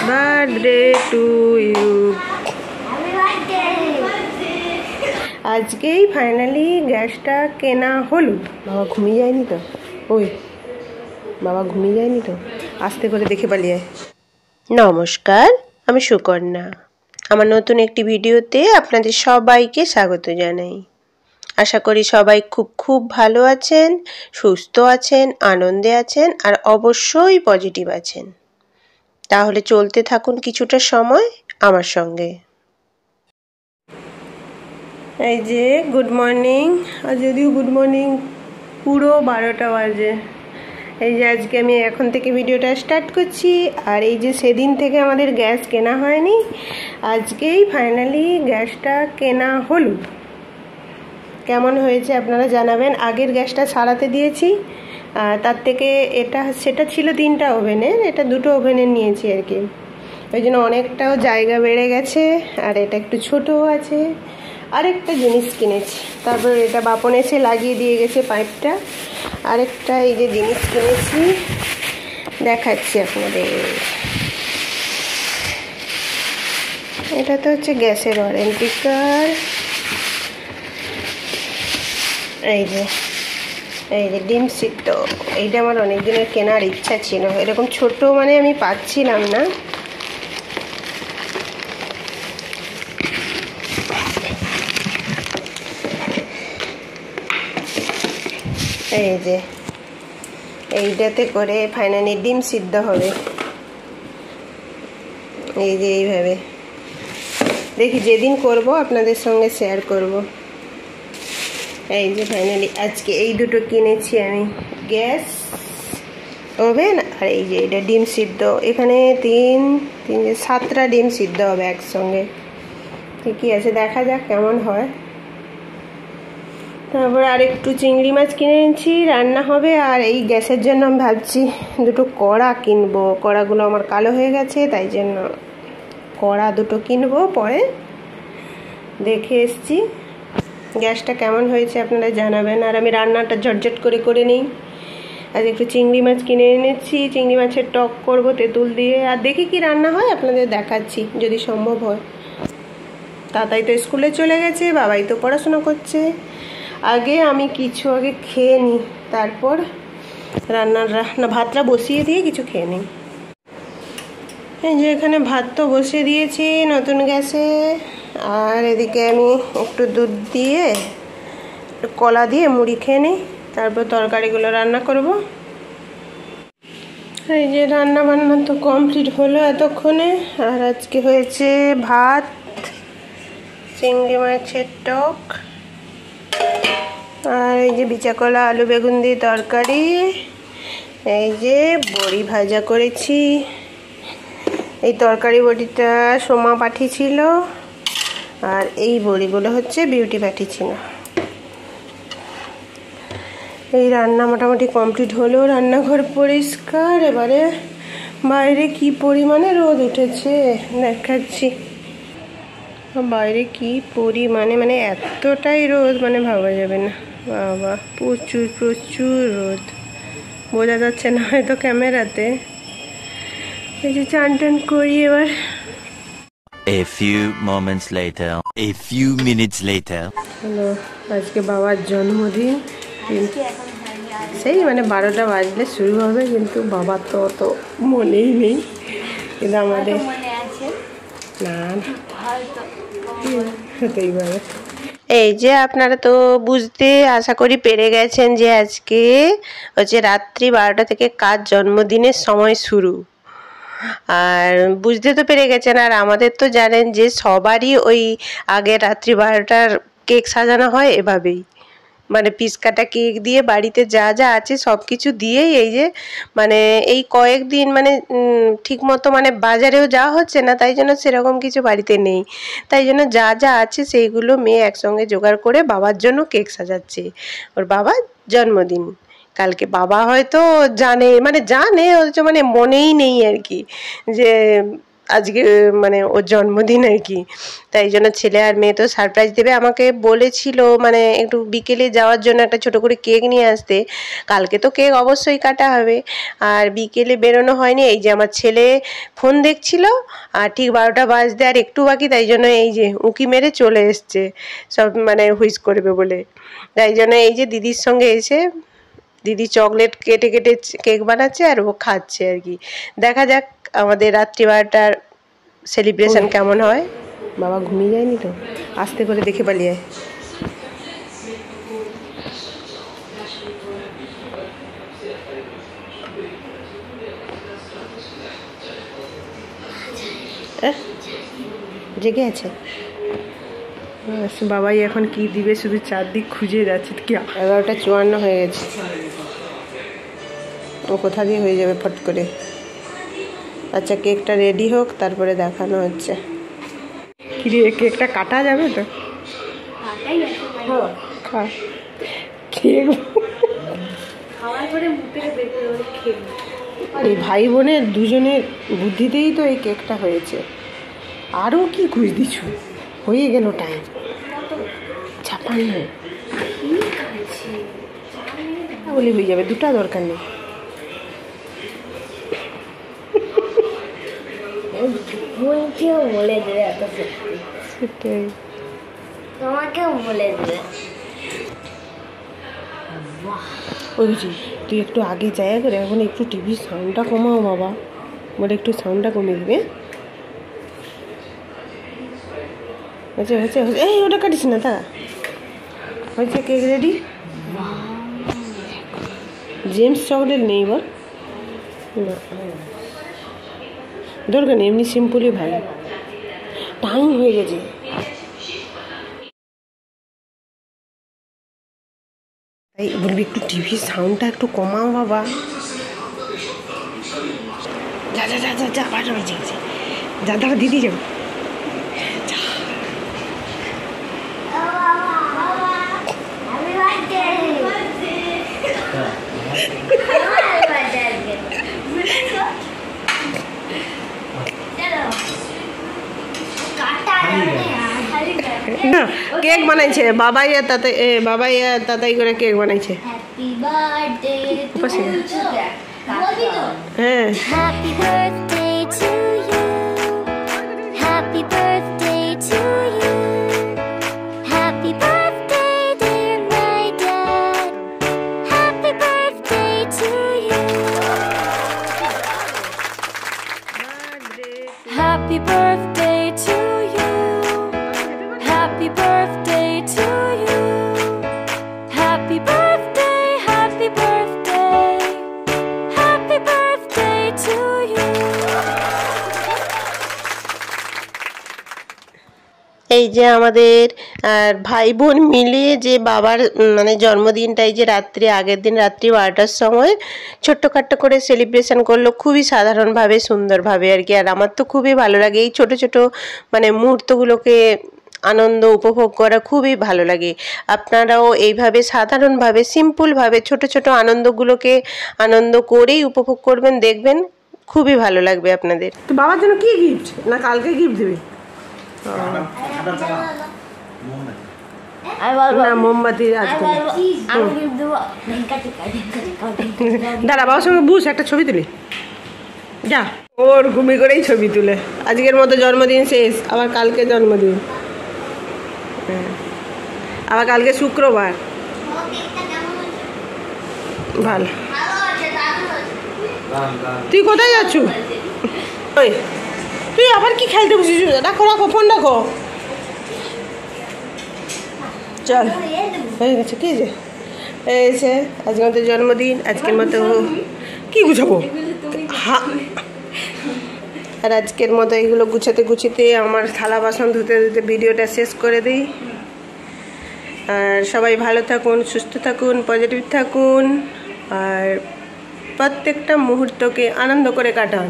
Birthday to you. আজকেই finally গ্যাসটা কেনা হলো। বাবা ঘুমিয়ে যায়নি তো? ওই বাবা ঘুমিয়ে যায়নি তো? আস্তে করে দেখে পালিয়ে। নমস্কার, আমি সুকন্যা। আমার নতুন একটি ভিডিওতে আপনাদের সবাইকে স্বাগত জানাই। আশা করি সবাই খুব ভালো আছেন, সুস্থ আছেন, আনন্দে আছেন আর অবশ্যই পজিটিভ আছেন। তাহলে চলতে থাকুন কিছুটা সময় আমার সঙ্গে। এই যে গুড মর্নিং, আর যদিও গুড মর্নিং পুরো 12টা বাজে। এই যে আজকে আমি এখন থেকে ভিডিওটা স্টার্ট করছি। আর এই যে সেদিন থেকে আমাদের গ্যাস কেনা হয়নি, আজকেই ফাইনালি গ্যাসটা কেনা হলো। কেমন হয়েছে আপনারা জানাবেন। আগের গ্যাসটা সারাতে দিয়েছি, তার থেকে সেটা ছিল 3টা ওভেনের, এটা 2টো ওভেনের নিয়েছি আর কি। ওই জন্য অনেকটাও জায়গা বেড়ে গেছে, আর এটা একটু ছোটও আছে। আরেকটা জিনিস কিনেছি, তারপর এটা বাপন এসে লাগিয়ে দিয়ে গেছে পাইপটা। আরেকটা এই যে জিনিস কিনেছি, দেখাচ্ছি আপনাদের। এটা তো হচ্ছে গ্যাসের ওয়ারেন্টি কার্ড। এই যে ডিম সিদ্ধ, এইটা আমার অনেক দিনের কেনার ইচ্ছা ছিল। এরকম ছোট মানে আমি পাচ্ছিলাম না। এই যে এইটাতে করে ফাইনালি ডিম সিদ্ধ হবে। এই যে এইভাবে দেখি, যেদিন করব আপনাদের সঙ্গে শেয়ার করব। এই যে ফাইনালি আজকে এই দুটো কিনেছি আমি, গ্যাস ওভেন আর এই যে এটা ডিম সিদ্ধ। এখানে 7টা ডিম সিদ্ধ হবে একসঙ্গে। ঠিকই আছে, দেখা যাক কেমন হয়। তারপর আর একটু চিংড়ি মাছ কিনে নিয়েছি, রান্না হবে। আর এই গ্যাসের জন্য আমি ভাবছি 2টো কড়া কিনবো। কড়াগুলো আমার কালো হয়ে গেছে, তাই জন্য কড়া 2টো কিনবো। পরে দেখে এসছি গ্যাসটা কেমন হয়েছে আপনারা জানাবেন। আর আমি রান্নাটা ঝটঝট করে নিই। আজ একটু চিংড়ি মাছ কিনে এনেছি, চিংড়ি মাছের টক করব তেঁতুল দিয়ে। আর দেখি কি রান্না হয় আপনাদের দেখাচ্ছি যদি সম্ভব হয়। তাতাই তো স্কুলে চলে গেছে, বাবাই তো পড়াশোনা করছে। আগে আমি কিছু খেয়ে নিই, তারপর ভাতটা বসিয়ে দিয়ে কিছু খেয়ে নিই। এই যে এখানে ভাত তো বসিয়ে দিয়েছি নতুন গ্যাসে। আর এদিকে আমি একটু দুধ দিয়ে কলা দিয়ে মুড়ি খেয়ে নিই, তারপর তরকারিগুলো রান্না করব। এই যে রান্না বান্না তো কমপ্লিট হলো এতক্ষণে। আর আজকে হয়েছে ভাত, চিংড়ি মাছের টক, আর এই যে বিচাকলা আলু বেগুন দিয়ে তরকারি। এই যে বড়ি ভাজা করেছি। এই তরকারি বড়িটা সোমা পাঠিয়েছিল, আর এই বড়িগুলো হচ্ছে বিউটি পাঠিয়েছিল। এই রান্না মোটামুটি কমপ্লিট হলো, রান্নাঘর পরিষ্কার। এবারে বাইরে কি পরিমাণে রোদ উঠেছে দেখাচ্ছি। বাইরে কি পরিমাণে, মানে এতটাই রোদ মানে ভাবা যাবে না। বাবা প্রচুর রোদ, বোঝা যাচ্ছে না হয়তো ক্যামেরাতে। এই যে চান টান করি এবার। A few moments later, a few minutes later. Hello, আজকে বাবার জন্মদিন। সেই মানে 12টা বাজলে শুরু হবে, কিন্তু বাবার তো অত মনেই নেই। কিন্তু আমাদের না হতেই পারে। এই যে আপনারা তো বুঝতে আশা করি পেরে গেছেন যে আজকে হচ্ছে রাত্রি 12টা থেকে কার জন্মদিনের সময় শুরু। আর বুঝতে তো পেরে গেছেন। আর আমাদের তো জানেন যে সবারই ওই আগে রাত্রি 12টার কেক সাজানো হয় এভাবেই, মানে পিস কাটা কেক দিয়ে বাড়িতে যা আছে সব কিছু দিয়েই। এই যে মানে এই কয়েকদিন মানে ঠিক মতো মানে বাজারেও যাওয়া হচ্ছে না, তাই জন্য সেরকম কিছু বাড়িতে নেই। তাই জন্য যা আছে সেইগুলো মেয়ে একসঙ্গে জোগাড় করে বাবার জন্য কেক সাজাচ্ছে। ওর বাবার জন্মদিন কালকে। বাবা হয়তো জানে অথচ মানে মনেই নেই আর কি, যে আজকে মানে ওর জন্মদিন আর কি, তাই জন্য ছেলে আর মেয়ে তো সারপ্রাইজ দেবে। আমাকে বলেছিল মানে একটু বিকেলে যাওয়ার জন্য একটা ছোট করে কেক নিয়ে আসতে। কালকে তো কেক অবশ্যই কাটা হবে, আর বিকেলে বেরোনো হয়নি। এই যে আমার ছেলে ফোন দেখছিল, আর ঠিক 12টা বাজতে আর একটু বাকি, তাই জন্য এই যে উঁকি মেরে চলে এসছে সব মানে হুইস করবে বলে। তাই জন্য এই যে দিদির সঙ্গে এসে দিদি চকলেট কেটে কেটে কেক বানাচ্ছে আর ও খাচ্ছে আর কি। দেখা যাক আমাদের রাত্রি 12টার সেলিব্রেশন কেমন হয়। বাবা ঘুমিয়ে যায়নি তো? আস্তে করে দেখে পালিয়ে। জেগে আছে বাবাই। এখন কি দিবে শুধু চারদিক খুঁজে যাচ্ছে। কি 11:54 হয়ে গেছে, ও কোথা দিয়ে হয়ে যাবে ফট করে। আচ্ছা কেকটা রেডি হোক, তারপরে দেখানো হচ্ছে। কি রে, কেকটা কাটা যাবে তো? এই ভাই বোনের দুজনের বুদ্ধিতেই তো এই কেকটা হয়েছে। আরও কি খুঁজ দিচ্ছ? হয়ে গেল টাইম 56। বলি হয়ে যাবে, দুটা দরকার নেই। বলে দেবে এত সেটাই, তোমাকেও বলে দেবে। ওই তুই একটু আগে জায়গা করে এখন একটু টিভির সাউন্ডটা কমাও বাবা, বলে একটু সাউন্ডটা কমিয়ে দিবে। হয়েছে হয়েছে হয়েছে, এই ওটা কাটিস না, তা হয়েছে। Cake ready. জেমস চকলেট নেই বল? না দরকার নেই, এমনি সিম্পলই ভালো। টাইম হয়ে গেছে। তাই বলবি একটু টিভির সাউন্ডটা একটু কমাও বাবা। যা যা যা যা যা বাড়ি যা যা, দাঁড়া দিদি যাও। কেক বানাইছে বাবাই আর তাতে, বাবাই আর তাতাই করে কেক বানাইছে। হ্যাপি বার্থডে হ্যাঁ happy birthday to you, happy birthday to you, happy birthday dear my dad, happy birthday to you, happy birthday to you, happy birthday to you, happy birthday, happy birthday, happy birthday to you. এই যে আমাদের আর ভাই বোন মিলিয়ে যে বাবার মানে জন্মদিনটাই যে আগের দিন রাত্রি 12টার সময় ছোট্টখাট্ট করে সেলিব্রেশন করলো, খুবই সাধারণভাবে সুন্দরভাবে আর কি। আর আমার তো খুবই ভালো লাগে এই ছোট ছোট মানে মুহূর্তগুলোকে আনন্দ উপভোগ করা খুবই ভালো লাগে। আপনারাও এইভাবে সাধারণভাবে সিম্পলভাবে ছোট ছোট আনন্দগুলোকে আনন্দ করেই উপভোগ করবেন, দেখবেন খুবই ভালো লাগবে আপনাদের। তো বাবার জন্য কি গিফট না কালকে গিফট দেবে? না মোমবাতি দাঁড়া, বাবার সঙ্গে বুঝ একটা ছবি তুলি যা। ওর ঘুমি করেই ছবি তুলে। আজকের মতো জন্মদিন শেষ, আবার কালকে জন্মদিন। আবার কালকে শুক্রবার। ভালো। তুই কোথায় যাচ্ছ? ওই তুই আবার কি খেলতে বসেছিস? রাখো রাখো, ফোন রাখো। চল হয়ে গেছে। কি যে এসে আজকের মতো জন্মদিন, আজকের মতো কি গুছাবো আর আজকের মতো এগুলো গুছাতে গুছিতে আমার থালা বাসন ধুতে ধুতে ভিডিওটা শেষ করে দিই। আর সবাই ভালো থাকুন, সুস্থ থাকুন, পজিটিভ থাকুন, আর প্রত্যেকটা মুহূর্তকে আনন্দ করে কাটান।